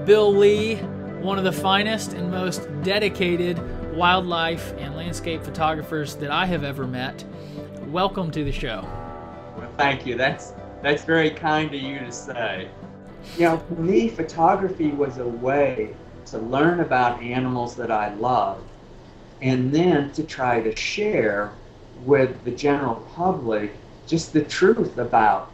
Bill Lea, one of the finest and most dedicated wildlife and landscape photographers that I have ever met. Welcome to the show. Well, thank you. That's very kind of you to say. You know, for me, photography was a way to learn about animals that I love, and then to try to share with the general public just the truth about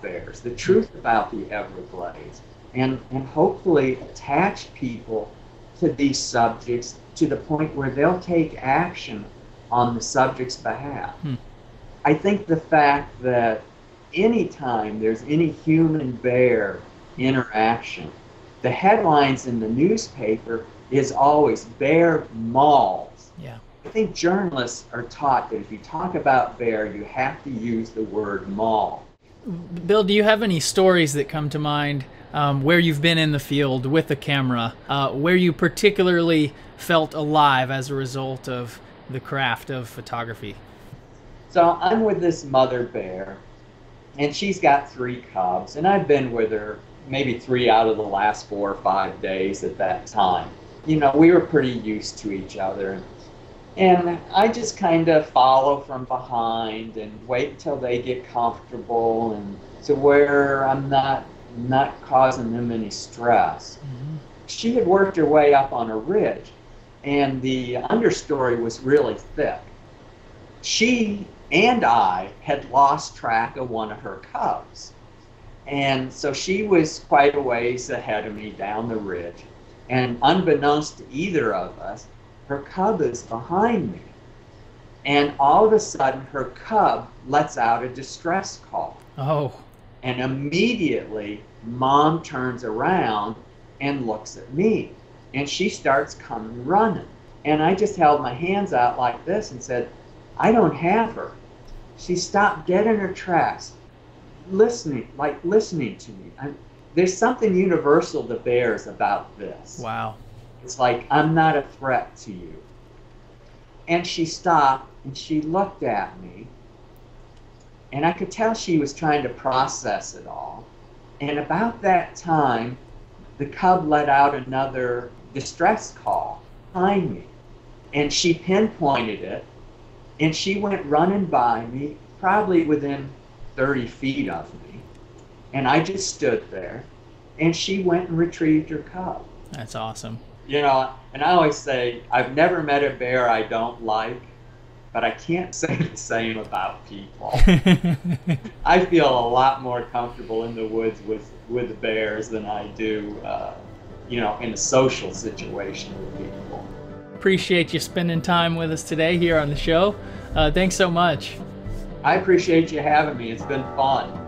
bears, the truth about the Everglades, and hopefully attach people to these subjects to the point where they'll take action on the subject's behalf. I think the fact that anytime there's any human-bear interaction, the headlines in the newspaper is always bear mauls. Yeah. I think journalists are taught that if you talk about bear, you have to use the word maul. Bill, do you have any stories that come to mind where you've been in the field with the camera, where you particularly felt alive as a result of the craft of photography? So I'm with this mother bear, and she's got 3 cubs, and I've been with her maybe 3 out of the last 4 or 5 days at that time. You know, we were pretty used to each other. And I just kind of follow from behind and wait until they get comfortable and to where I'm not causing them any stress. Mm-hmm. She had worked her way up on a ridge, and the understory was really thick. She and I had lost track of one of her cubs. And so she was quite a ways ahead of me down the ridge. And unbeknownst to either of us, her cub is behind me. And all of a sudden, her cub lets out a distress call. Oh. And immediately, Mom turns around and looks at me. And she starts coming running. And I just held my hands out like this and said, I don't have her. She stopped dead in her tracks, listening to me. There's something universal to bears about this. Wow. It's like, I'm not a threat to you. And she stopped and she looked at me, and I could tell she was trying to process it all. And about that time, the cub let out another distress call behind me, and she pinpointed it, and she went running by me, probably within 30 feet of me. And I just stood there, and she went and retrieved her cub. That's awesome. You know, and I always say, I've never met a bear I don't like, but I can't say the same about people. I feel a lot more comfortable in the woods with bears than I do, you know, in a social situation with people. Appreciate you spending time with us today here on the show. Thanks so much. I appreciate you having me. It's been fun.